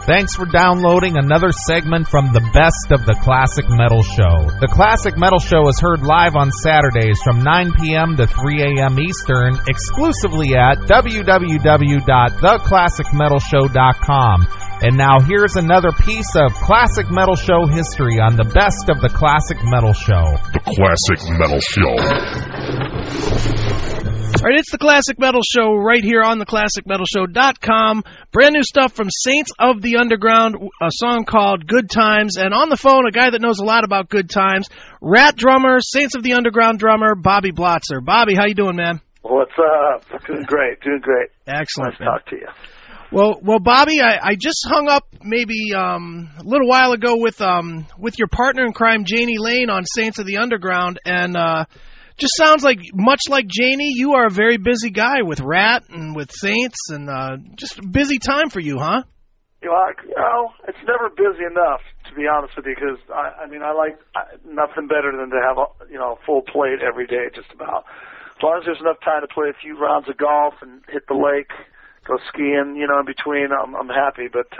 Thanks for downloading another segment from the Best of the Classic Metal Show. The Classic Metal Show is heard live on Saturdays from 9 p.m. to 3 a.m. Eastern, exclusively at www.theclassicmetalshow.com. And now here's another piece of Classic Metal Show history on the Best of the Classic Metal Show. The Classic Metal Show. All right, it's the Classic Metal Show right here on theclassicmetalshow.com. Brand new stuff from Saints of the Underground, a song called Good Times. And on the phone, a guy that knows a lot about Good Times, Rat drummer, Saints of the Underground drummer, Bobby Blotzer. Bobby, how you doing, man? What's up? Doing great. Excellent. Nice to talk to you. Well, Bobby, I just hung up maybe a little while ago with your partner in crime, Janie Lane, on Saints of the Underground, and just sounds like, much like Janie, you are a very busy guy with Rat and with Saints, and just a busy time for you, huh? It's never busy enough, to be honest with you, because I like nothing better than to have a full plate every day, just about. As long as there's enough time to play a few rounds of golf and hit the lake, go skiing, in between, I'm happy. But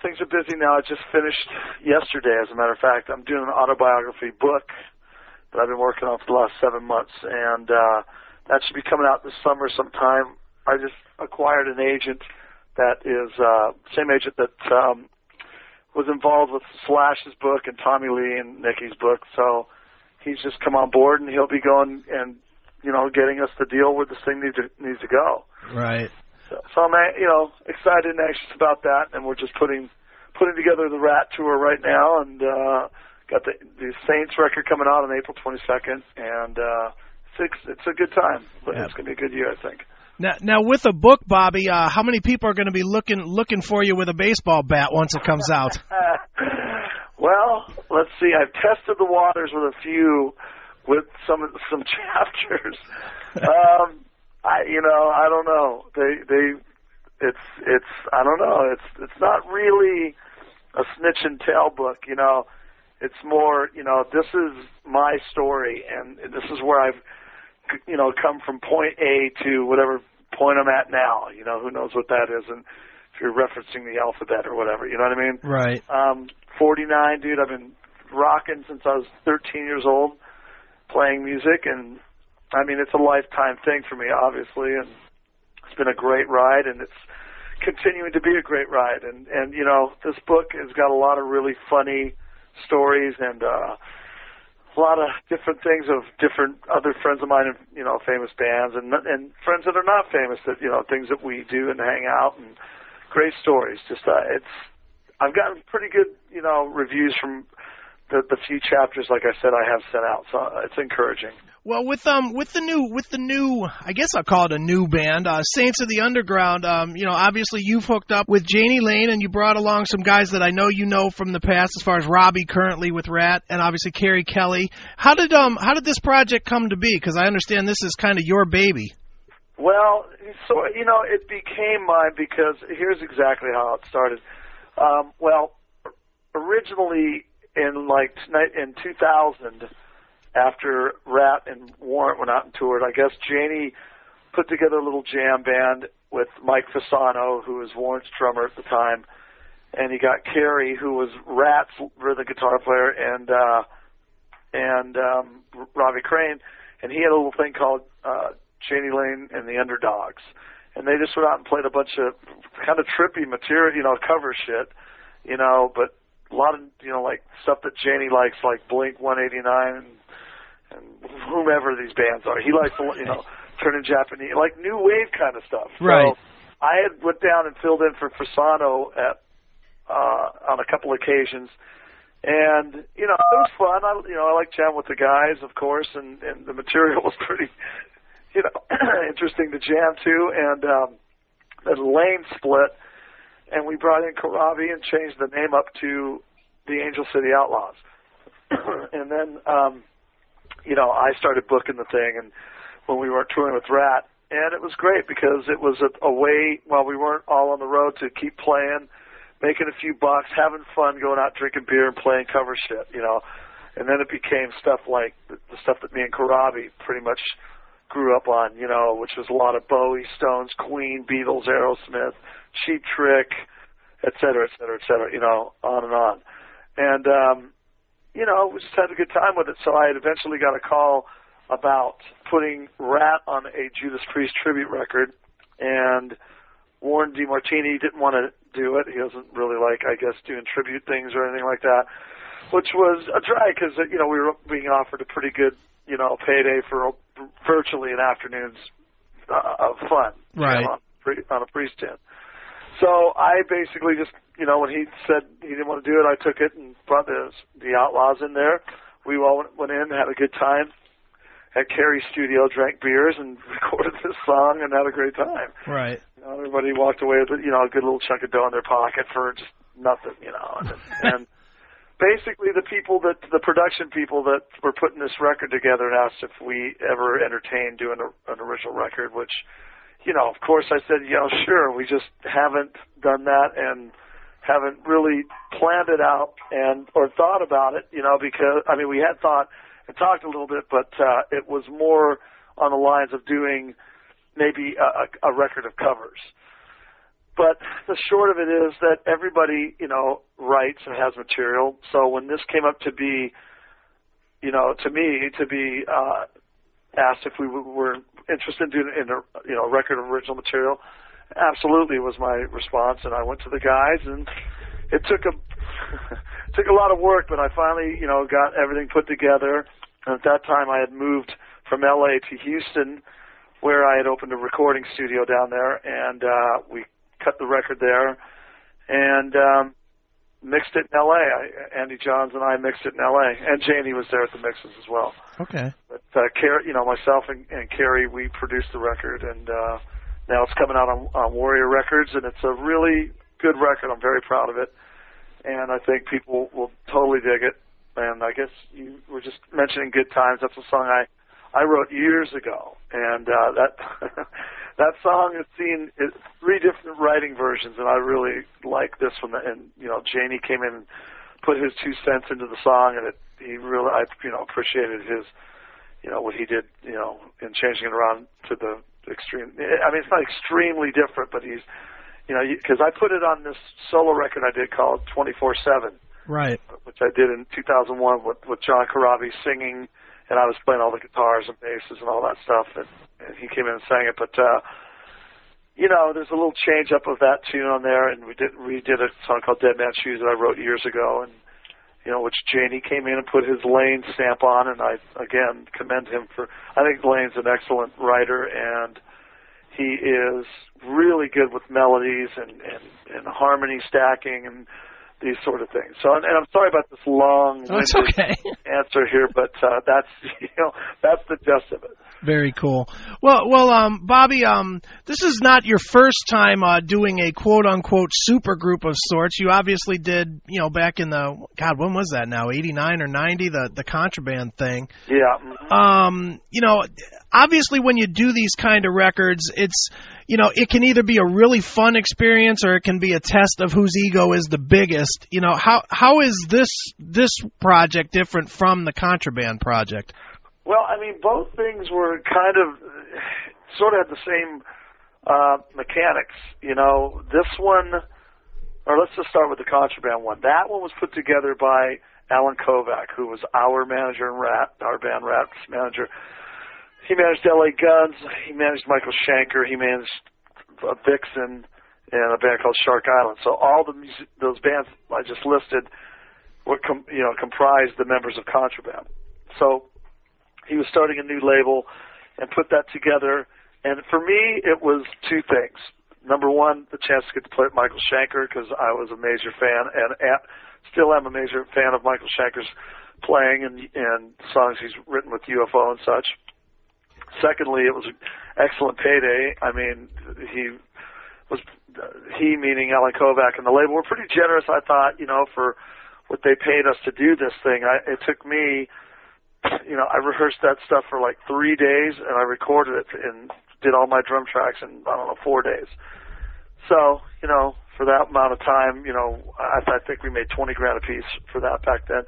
things are busy now. I just finished yesterday, as a matter of fact. I'm doing an autobiography book that I've been working on for the last 7 months, and that should be coming out this summer sometime. I just acquired an agent that is same agent that was involved with Slash's book and Tommy Lee and Nicky's book. So he's just come on board, and he'll be going and getting us the deal where this thing needs to go. Right. So I'm excited and anxious about that, and we're just putting together the Rat tour right now, and got the Saints record coming out on April 22nd, and it's a good time. But It's going to be a good year, I think. Now with a book, Bobby, how many people are going to be looking for you with a baseball bat once it comes out? Well, let's see. I've tested the waters with a few, with some chapters. I don't know. I don't know. It's not really a snitch and tell book, It's more, this is my story, and this is where I've, come from point A to whatever point I'm at now. Who knows what that is, and if you're referencing the alphabet or whatever, you know what I mean? Right. 49, dude. I've been rocking since I was 13 years old, playing music, and it's a lifetime thing for me, obviously, and it's been a great ride, and it's continuing to be a great ride, and this book has got a lot of really funny stories and a lot of different things of different other friends of mine in famous bands and friends that are not famous, that things that we do and hang out, and great stories. Just I've gotten pretty good reviews from the few chapters, like I said, I have sent out, so it's encouraging. Well, with the new, I guess I'll call it a new band, Saints of the Underground. Obviously you've hooked up with Janie Lane, and you brought along some guys that I know from the past, as far as Robbie currently with Rat, and obviously Kerry Kelly. How did this project come to be? Because I understand this is kind of your baby. Well, so it became mine because here's exactly how it started. Originally in 2000. After Rat and Warrant went out and toured, I guess Janie put together a little jam band with Mike Fasano, who was Warrant's drummer at the time, and he got Kerry, who was Rat's rhythm guitar player, and Robbie Crane, and he had a little thing called Janie Lane and the Underdogs, and they just went out and played a bunch of kind of trippy material, cover shit, but a lot of like stuff that Janie likes, like Blink 189 and whomever these bands are. He likes turning Japanese, like new wave kind of stuff. Right. So I had went down and filled in for Fasano on a couple occasions, and it was fun. I like jamming with the guys, of course, and the material was pretty interesting to jam to. And then Lane split, and we brought in Karabi and changed the name up to the Angel City Outlaws. And then I started booking the thing, and when we were touring with Rat, and it was great because it was a way, while we weren't all on the road, to keep playing, making a few bucks, having fun, going out drinking beer and playing cover shit, And then it became stuff like the stuff that me and Karabi pretty much grew up on, which was a lot of Bowie, Stones, Queen, Beatles, Aerosmith, Cheap Trick, et cetera, et cetera, et cetera, on and on. And, we just had a good time with it. So I had eventually got a call about putting Rat on a Judas Priest tribute record, and Warren DeMartini didn't want to do it. He doesn't really like, I guess, doing tribute things or anything like that, which was a drag because, we were being offered a pretty good, payday for virtually an afternoon's of fun, right, on a Priest tin. So I basically just, when he said he didn't want to do it, I took it and brought the Outlaws in there. We all went in, had a good time at Carrie's studio, drank beers, and recorded this song and had a great time. Right. Everybody walked away with, a good little chunk of dough in their pocket for just nothing, And basically the production people that were putting this record together asked if we ever entertained doing an original record, which, of course I said, sure. We just haven't done that and haven't really planned it out or thought about it, because, we had thought and talked a little bit, but it was more on the lines of doing maybe a record of covers. But the short of it is that everybody, writes and has material. So when this came up to be, to me, to be asked if we were interested in a record of original material, absolutely was my response. And I went to the guys, and it took a lot of work, but I finally, got everything put together. And at that time, I had moved from L.A. to Houston, where I had opened a recording studio down there, and we cut the record there and mixed it in L.A. Andy Johns and I mixed it in L.A., and Janie was there at the mixes as well. Okay. But Carrie, myself and Carrie, we produced the record, and now it's coming out on Warrior Records, and it's a really good record. I'm very proud of it, and I think people will totally dig it. And I guess you were just mentioning Good Times. That's a song I wrote years ago, and that song has seen 3 different writing versions, and I really like this one. And Janie came in and put his 2 cents into the song, and I appreciated his, what he did, in changing it around to the extreme. It's not extremely different, but he's, because I put it on this solo record I did called 24/7. Right. Which I did in 2001 with John Corabi singing, and I was playing all the guitars and basses and all that stuff, and he came in and sang it. But, there's a little change up of that tune on there, and we redid a song called Dead Man's Shoes that I wrote years ago, and, which Janie came in and put his Lane stamp on, and I, again, commend him for, I think Lane's an excellent writer, and he is really good with melodies and harmony stacking and these sort of things. So, and I'm sorry about this long-winded answer here, but that's the gist of it. Very cool. Well, Bobby, this is not your first time doing a quote-unquote super group of sorts. You obviously did, back in when was that now, 89 or 90, the Contraband thing. Yeah. Obviously when you do these kind of records, it's, it can either be a really fun experience or it can be a test of whose ego is the biggest. How is this project different from the Contraband project? Well, both things were kind of sort of had the same mechanics. This one, or let's just start with the Contraband one. That one was put together by Alan Kovac, who was our manager in Rat, our band Rat's manager. He managed L.A. Guns. He managed Michael Schenker. He managed Vixen and a band called Shark Island. So all those bands I just listed were comprised the members of Contraband. So he was starting a new label and put that together. And for me, it was 2 things. Number one, the chance to get to play with Michael Schenker, because I was a major fan and still am a major fan of Michael Schenker's playing and songs he's written with UFO and such. Secondly, it was an excellent payday. He meaning Alan Kovac and the label were pretty generous, I thought, for what they paid us to do this thing. It took me, I rehearsed that stuff for like 3 days, and I recorded it and did all my drum tracks in, 4 days. So, for that amount of time, I think we made $20,000 a piece for that back then.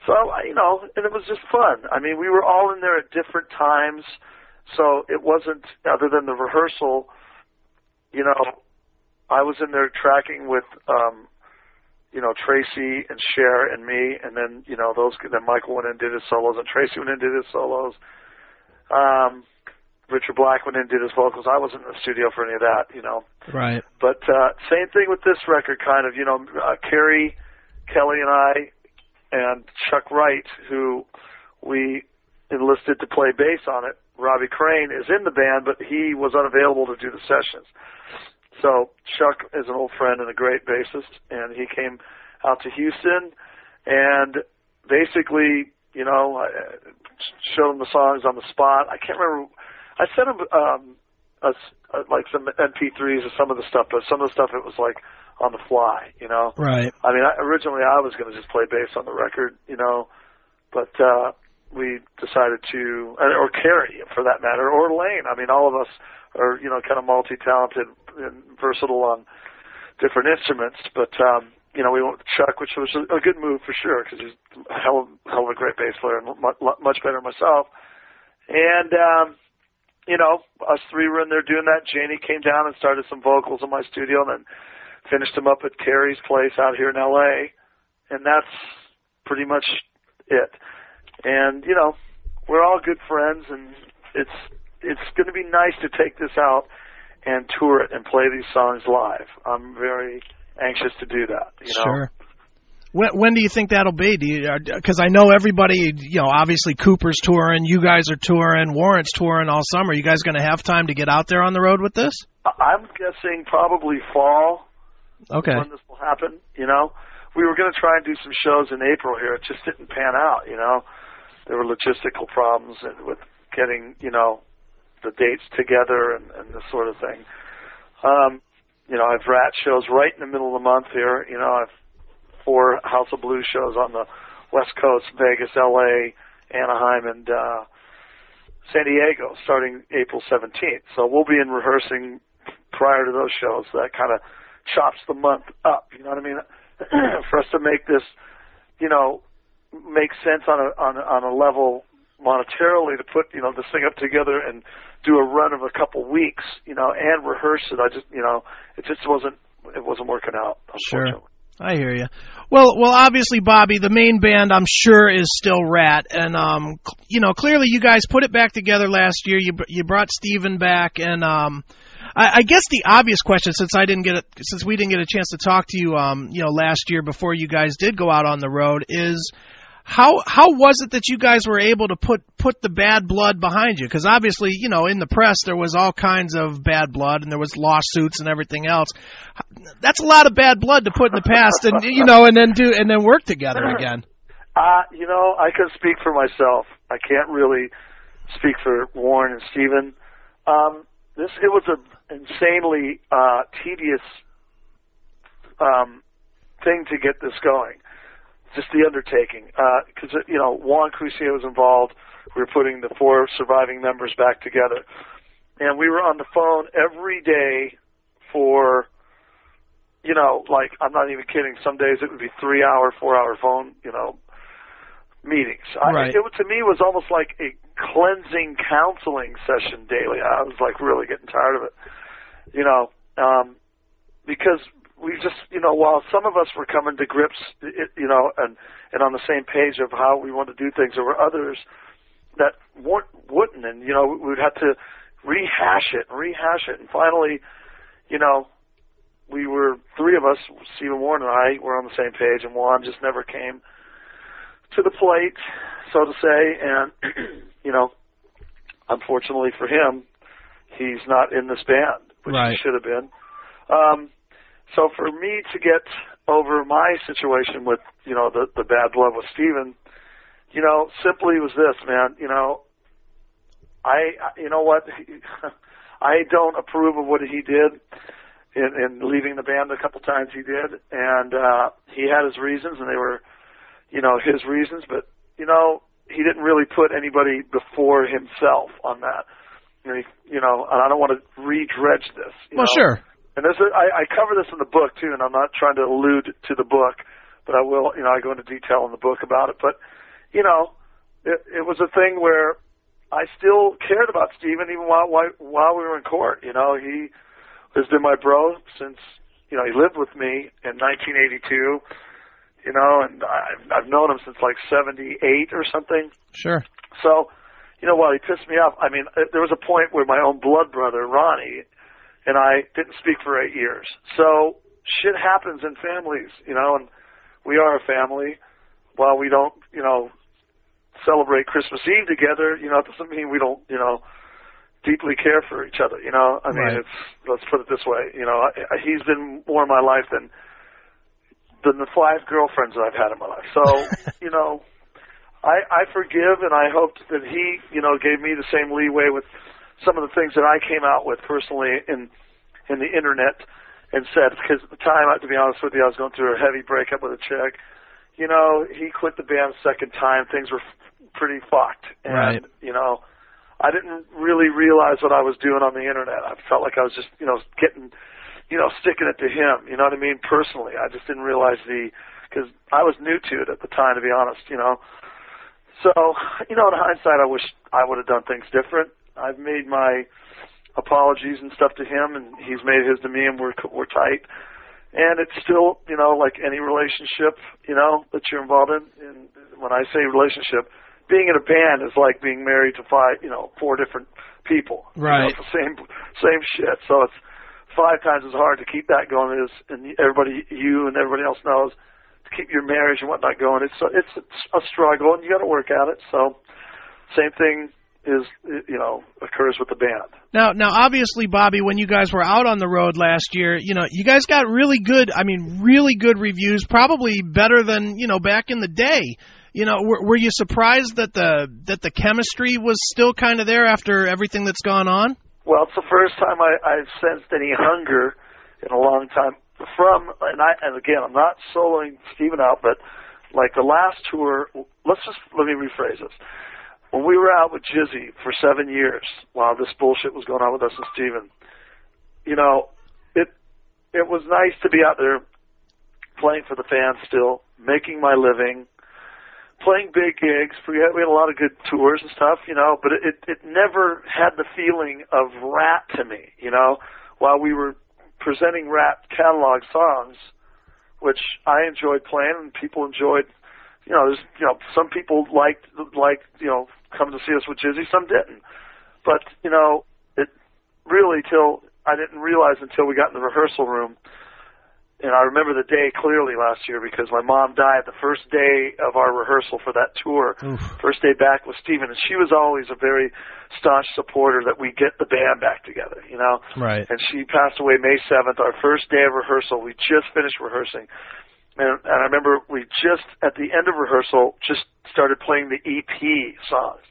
So, and it was just fun. We were all in there at different times, so it wasn't, other than the rehearsal, I was in there tracking with, Tracy and Cher and me, and then, then Michael went in and did his solos, and Tracy went in and did his solos. Richard Black went in and did his vocals. I wasn't in the studio for any of that, Right. But same thing with this record, kind of, Kerry, Kelly, and I, and Chuck Wright, who we enlisted to play bass on it. Robbie Crane is in the band, but he was unavailable to do the sessions. So Chuck is an old friend and a great bassist, and he came out to Houston and basically, I showed him the songs on the spot. I can't remember. I sent him like some MP3s of some of the stuff, but some of the stuff it was like on the fly, Right. I mean, originally I was going to just play bass on the record, but we decided to, or Carrie for that matter, or Lane. I mean, all of us are, kind of multi-talented and versatile on different instruments, but, we went with Chuck, which was a good move for sure, because he's a hell of a great bass player and much better than myself. And, us three were in there doing that. Janie came down and started some vocals in my studio and then finished them up at Carrie's place out here in L.A., and that's pretty much it. And, we're all good friends, and it's going to be nice to take this out and tour it and play these songs live. I'm very anxious to do that, Sure. When do you think that'll be? Because I know everybody, obviously Cooper's touring, you guys are touring, Warrant's touring all summer. You guys going to have time to get out there on the road with this? I'm guessing probably fall. Okay. When this will happen, We were going to try and do some shows in April here. It just didn't pan out, There were logistical problems with getting, the dates together and this sort of thing. I've Rat shows right in the middle of the month here. I've 4 House of Blues shows on the West Coast, Vegas, L.A., Anaheim, and San Diego starting April 17th. So we'll be in rehearsing prior to those shows. That kind of chops the month up, you know what I mean? For us to make this, make sense on a level monetarily to put, this thing up together and do a run of a couple weeks, and rehearse it. It just wasn't working out, unfortunately. Sure. I hear you. Well, obviously, Bobby, the main band, I'm sure, is still Rat, and clearly, you guys put it back together last year. You brought Steven back, and I guess the obvious question, since we didn't get a chance to talk to you, last year before you guys did go out on the road, is how was it that you guys were able to put the bad blood behind you? Because obviously, in the press there was all kinds of bad blood and there was lawsuits and everything else. That's a lot of bad blood to put in the past, and and then work together again. I can speak for myself. I can't really speak for Warren and Steven. It was an insanely tedious thing to get this going. Just the undertaking, because Juan Crucier was involved. We were putting the 4 surviving members back together, and we were on the phone every day for, I'm not even kidding. Some days it would be 3-hour, 4-hour phone, meetings. Right. To me, it was almost like a cleansing counseling session daily. I was really getting tired of it, because we just, while some of us were coming to grips, and on the same page of how we want to do things, there were others that wouldn't, and, we'd have to rehash it. And finally, we were 3 of us, Stephen Warren and I, were on the same page, and Juan just never came to the plate, so to say, and, unfortunately for him, he's not in this band, which Right. he should have been. So for me to get over my situation with, the bad blood with Steven, simply was this, man, I don't approve of what he did in leaving the band a couple times he did, and he had his reasons, and they were, his reasons, but, he didn't really put anybody before himself on that. And I don't want to redredge this. Well, sure. And I cover this in the book, too, and I'm not trying to allude to the book, but I will, I go into detail in the book about it. But, it was a thing where I still cared about Steven even while we were in court. He has been my bro since, he lived with me in 1982, and I've known him since like 78 or something. Sure. So, while he pissed me off, I mean, there was a point where my own blood brother, Ronnie, and I didn't speak for 8 years. So shit happens in families, and we are a family. While we don't, celebrate Christmas Eve together, it doesn't mean we don't, deeply care for each other, I mean, Right. let's put it this way, he's been more in my life than the 5 girlfriends that I've had in my life. So, I forgive, and I hope that he, gave me the same leeway with some of the things that I came out with personally in the internet and said, because at the time, to be honest with you, I was going through a heavy breakup with a chick. He quit the band the second time. Things were pretty fucked. And, Right. I didn't really realize what I was doing on the internet. I felt like I was just, getting, sticking it to him. You know what I mean? Personally, I just didn't realize because I was new to it at the time, to be honest, So, in hindsight, I wish I would have done things different. I've made my apologies and stuff to him, and he's made his to me, and we're tight. And it's still, like any relationship, that you're involved in. And when I say relationship, being in a band is like being married to 4 different people. Right. The same shit. So it's 5 times as hard to keep that going as, and you and everybody else knows, to keep your marriage and whatnot going. It's a struggle, and you got to work at it. So same thing occurs with the band. Now, obviously, Bobby, when you guys were out on the road last year, you guys got really good reviews, probably better than, back in the day. Were you surprised that the chemistry was still kind of there after everything that's gone on? Well, it's the first time I've sensed any hunger in a long time and again, I'm not soloing Steven out, but like the last tour, let me rephrase this. When we were out with Jizzy for 7 years, while this bullshit was going on with us and Steven, it was nice to be out there playing for the fans still, making my living, playing big gigs. We had a lot of good tours and stuff, but it never had the feeling of Rat to me, while we were presenting Rat catalog songs, which I enjoyed playing and people enjoyed. Some people liked coming to see us with Jizzy, some didn't. But, it really I didn't realize until we got in the rehearsal room, and I remember the day clearly last year because my mom died the first day of our rehearsal for that tour. Oof. First day back with Steven, and she was always a very staunch supporter that we get the band back together, Right. And she passed away May 7th, our first day of rehearsal. We just finished rehearsing. And I remember we just, at the end of rehearsal, just started playing the EP songs,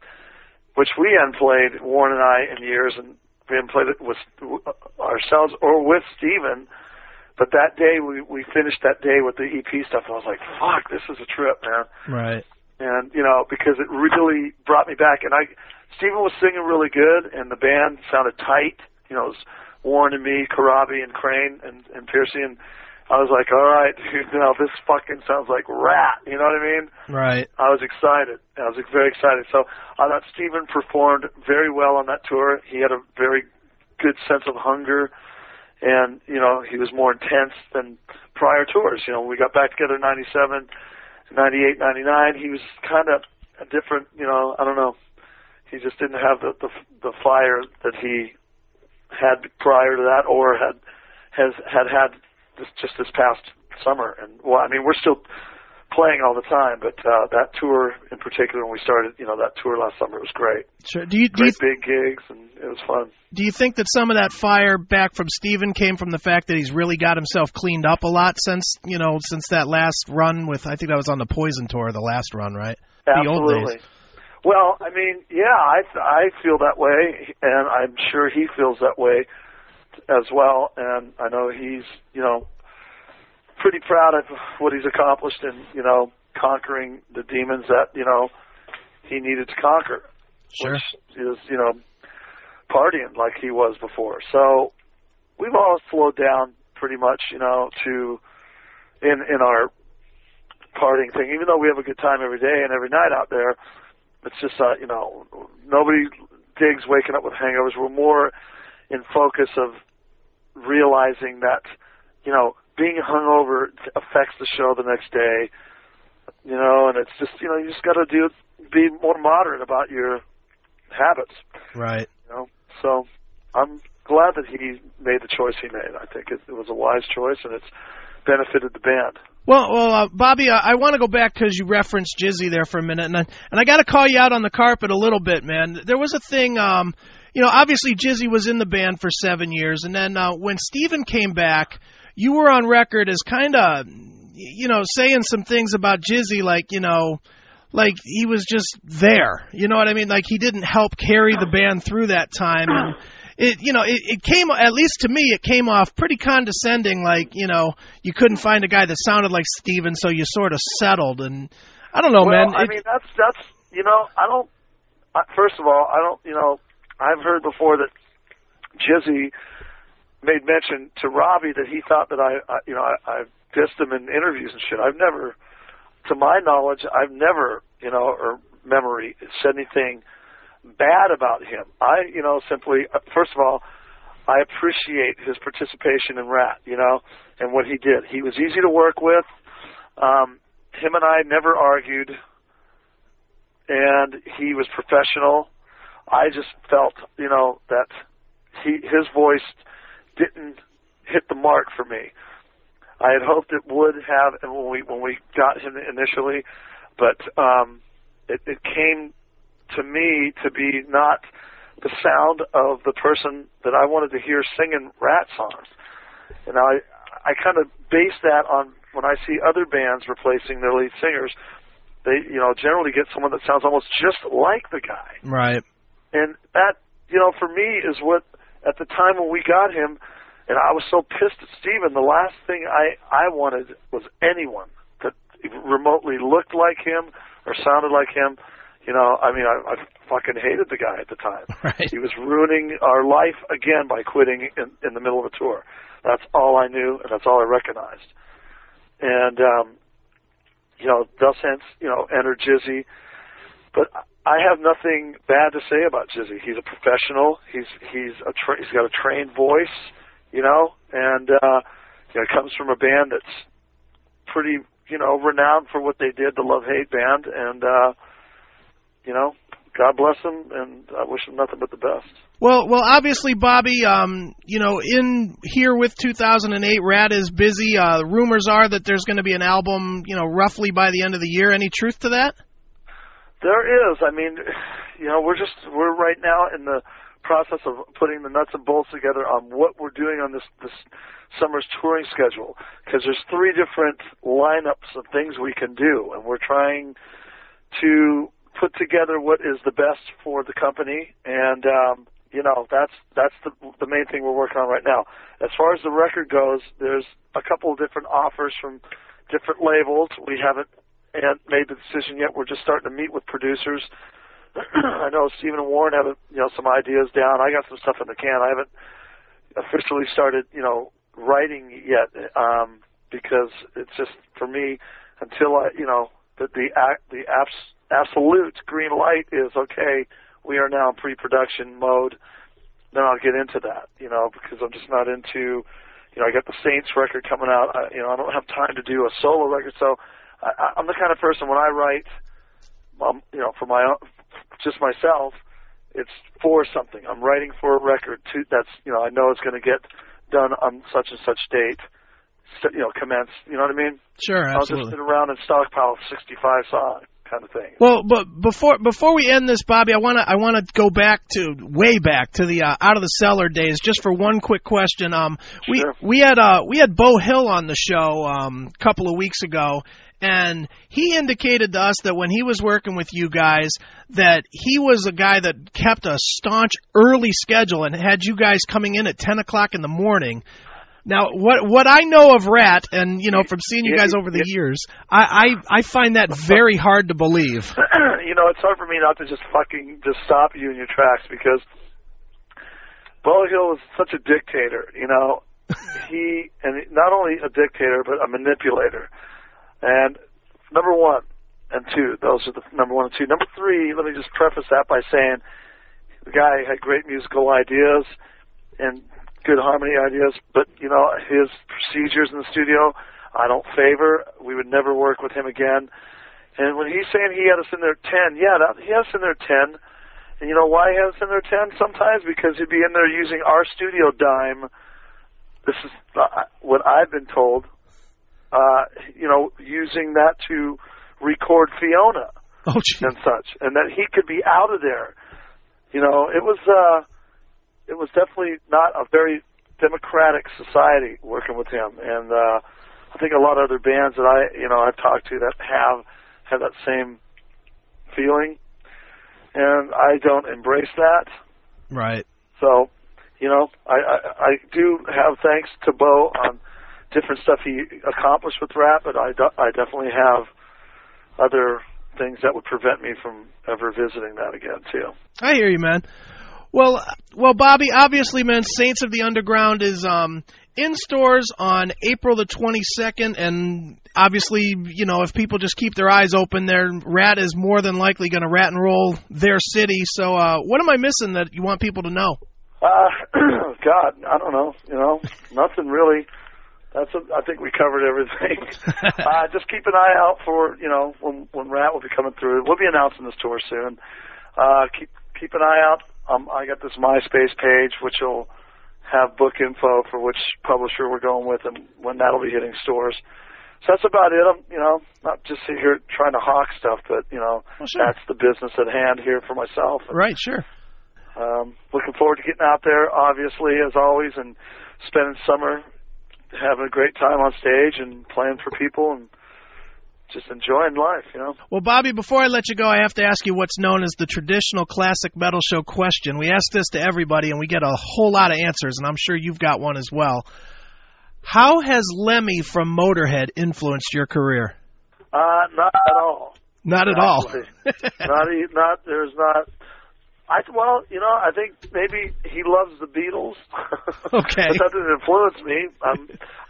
which we hadn't played, Warren and I, in years, and we hadn't played it with ourselves or with Steven. But that day, we finished that day with the EP stuff, and I was like, fuck, this is a trip, man. Right. And, because it really brought me back. And Steven was singing really good, and the band sounded tight. It was Warren and me, Karabi and Crane and Piercy, and I was like, all right, dude, this fucking sounds like Rat. You know what I mean? Right. I was excited. I was very excited. So I thought Steven performed very well on that tour. He had a very good sense of hunger. And, he was more intense than prior tours. We got back together in 97, 98, 99. He was kind of a different, I don't know. He just didn't have the fire that he had prior to that or had this past summer. And, we're still playing all the time, but that tour in particular, when we started, that tour last summer was great. Sure. Great big gigs, and it was fun. Do you think that some of that fire back from Steven came from the fact that he's really got himself cleaned up a lot since that last run with, I think that was on the Poison tour, the last run, right? Absolutely. The old days. Well, I feel that way, and I'm sure he feels that way as well. And I know he's, pretty proud of what he's accomplished in, conquering the demons that, he needed to conquer. Sure. Which is, partying like he was before. So we've all slowed down pretty much, in our partying thing. Even though we have a good time every day and every night out there, it's just, nobody digs waking up with hangovers. We're more in focus of realizing that being hungover affects the show the next day, and it's just, you just got to be more moderate about your habits. Right. So I'm glad that he made the choice he made. I think it was a wise choice, and it's benefited the band. Well, Bobby, I want to go back because you referenced Jizzy there for a minute, and I got to call you out on the carpet a little bit, man. There was a thing, obviously Jizzy was in the band for 7 years, and then when Steven came back, you were on record as kind of, saying some things about Jizzy, like he was just there. You know what I mean? Like he didn't help carry the band through that time. And it came, at least to me, it came off pretty condescending. Like, you couldn't find a guy that sounded like Steven, so you sort of settled. And I don't know, man. That's first of all, I've heard before that Jizzy made mention to Robbie that he thought that I dissed him in interviews and shit. To my knowledge, I've never, or memory, said anything bad about him. I, simply, first of all, I appreciate his participation in Rat, and what he did. He was easy to work with. Him and I never argued, and he was professional. I just felt, that his voice didn't hit the mark for me. I had hoped it would have, and when we got him initially, but it came to me to be not the sound of the person that I wanted to hear singing Rat songs. And I kind of base that on when I see other bands replacing their lead singers, they generally get someone that sounds almost just like the guy. Right. And that for me is what at the time when we got him. And I was so pissed at Steven, the last thing I wanted was anyone that remotely looked like him or sounded like him. I fucking hated the guy at the time. Right. He was ruining our life again by quitting in the middle of a tour. That's all I knew, and that's all I recognized. And, thus hence, entered Jizzy. But I have nothing bad to say about Jizzy. He's a professional. He's got a trained voice. And it comes from a band that's pretty, renowned for what they did, the Love Hate band, and God bless them, and I wish them nothing but the best. Well, obviously, Bobby, in here with 2008, Rat is busy. Rumors are that there's going to be an album, roughly by the end of the year. Any truth to that? There is. We're right now in the process of putting the nuts and bolts together on what we're doing on this summer's touring schedule, because there's 3 different lineups of things we can do, and we're trying to put together what is the best for the company, and that's the main thing we're working on right now. As far as the record goes, there's a couple of different offers from different labels. We haven't made the decision yet. We're just starting to meet with producers. I know Stephen and Warren have some ideas down. I got some stuff in the can. I haven't officially started writing yet because it's just, for me, until the absolute green light is okay, we are now in pre-production mode, then I'll get into that, because I'm just not into, I got the Saints record coming out. I don't have time to do a solo record, so I'm the kind of person when I write, for my own, just myself, it's for something. I'm writing for a record that's, I know it's going to get done on such and such date, commence, you know what I mean? Sure, absolutely. I'll just sit around and stockpile 65 songs kind of thing. Well, but before we end this, Bobby, I want to go way back to the Out of the Cellar days, just for one quick question. Sure. We had Bo Hill on the show a couple of weeks ago, and he indicated to us that when he was working with you guys, that he was a guy that kept a staunch early schedule and had you guys coming in at 10 o'clock in the morning. Now, what I know of Rat, and from seeing you guys over the years, I find that very hard to believe. It's hard for me not to just stop you in your tracks, because Bo Hill was such a dictator. He, and not only a dictator but a manipulator. And number 1 and 2, those are the number 1 and 2. Number 3, let me just preface that by saying the guy had great musical ideas, and good harmony ideas, but, his procedures in the studio, I don't favor. We would never work with him again. And when he's saying he had us in there 10, he has us in there 10. And you know why he has us in there 10 sometimes? Because he'd be in there using our studio dime. This is what I've been told, using that to record Fiona and such. And that he could be out of there. It was definitely not a very democratic society working with him. And I think a lot of other bands that I've talked to that have that same feeling, and I don't embrace that. Right. So, I do have thanks to Bo on different stuff he accomplished with rap, but I definitely have other things that would prevent me from ever visiting that again, too. I hear you, man. Well, Bobby, obviously, man, Saints of the Underground is in stores on April the 22nd, and obviously, if people just keep their eyes open, their Rat is more than likely going to rat and roll their city. So what am I missing that you want people to know? God, I don't know. Nothing really. I think we covered everything. Just keep an eye out for, when Rat will be coming through. We'll be announcing this tour soon. Keep an eye out. I got this MySpace page, which will have book info for which publisher we're going with and when that'll be hitting stores. So that's about it. I'm, not just sitting here trying to hawk stuff, but, sure. That's the business at hand here for myself. And, right, sure. Looking forward to getting out there, obviously, as always, and spending summer having a great time on stage and playing for people and just enjoying life, Well, Bobby, before I let you go, I have to ask you what's known as the traditional classic metal show question. We ask this to everybody, and we get a whole lot of answers, and I'm sure you've got one as well. How has Lemmy from Motorhead influenced your career? Not at all. Not at all. There's not. I think maybe he loves the Beatles. Okay. But that didn't influence me.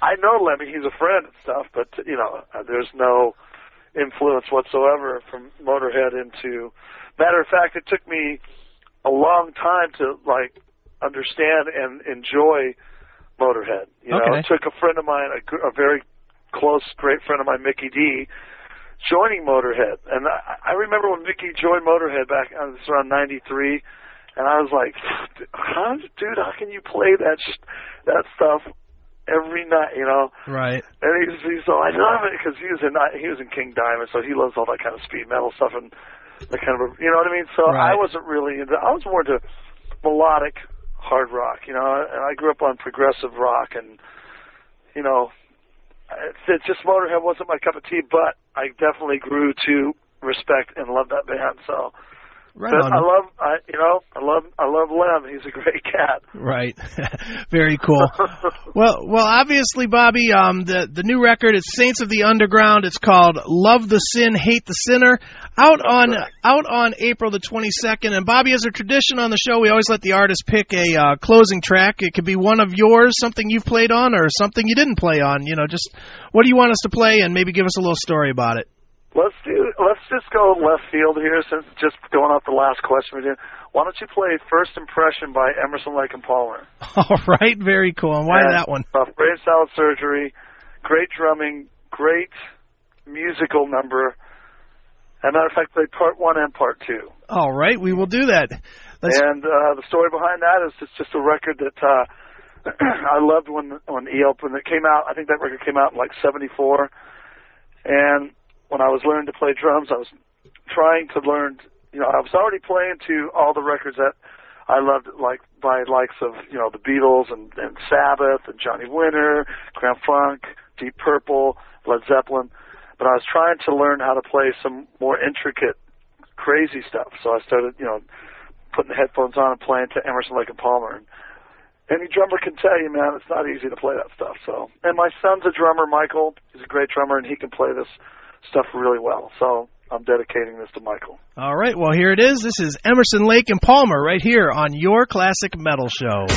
I know Lemmy, he's a friend and stuff, but, there's no influence whatsoever from Motorhead into... Matter of fact, it took me a long time to, understand and enjoy Motorhead. It took a friend of mine, a very close, great friend of mine, Mickey D., joining Motorhead. And I remember when Mickey joined Motorhead back, it was around 93, and I was like, how can you play that stuff every night, Right. And he's so, I love it, because he was in King Diamond, so he loves all that kind of speed metal stuff and that kind of, you know what I mean? So right. I wasn't really into, I was more into melodic hard rock, and I grew up on progressive rock, and, it's just Motorhead wasn't my cup of tea, but I definitely grew to respect and love that band. So, right on. I love Lem. He's a great cat. Right, very cool. well, obviously, Bobby, the new record is Saints of the Underground. It's called "Love the Sin, Hate the Sinner." Out on April the 22nd. And Bobby, as a tradition on the show, we always let the artist pick a closing track. It could be one of yours, something you've played on, or something you didn't play on. Just what do you want us to play, and maybe give us a little story about it. Let's just go left field here, since just going off the last question we did. Why don't you play First Impression by Emerson, Lake and Palmer? All right, very cool. And why that one? Brain salad surgery, great drumming, great musical number. As a matter of fact, play part 1 and part 2. All right, we will do that. And the story behind that is it's just a record that I loved when it came out. I think that record came out in 74. And when I was learning to play drums, I was trying to learn, I was already playing to all the records that I loved, by likes of, the Beatles and Sabbath and Johnny Winter, Grand Funk, Deep Purple, Led Zeppelin. But I was trying to learn how to play some more intricate, crazy stuff. So I started, putting the headphones on and playing to Emerson, Lake and Palmer. And any drummer can tell you, man, it's not easy to play that stuff. So, and my son's a drummer, Michael. He's a great drummer, and he can play this stuff really well. So I'm dedicating this to Michael. All right, well, here it is. This is Emerson, Lake and Palmer right here on Your Classic Metal Show.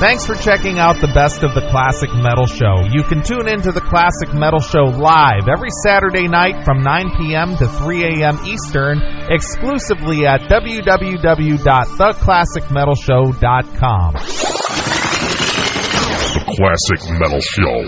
Thanks for checking out the Best of the Classic Metal Show. You can tune into the Classic Metal Show live every Saturday night from 9 p.m. to 3 a.m. Eastern, exclusively at www.theclassicmetalshow.com. The Classic Metal Show.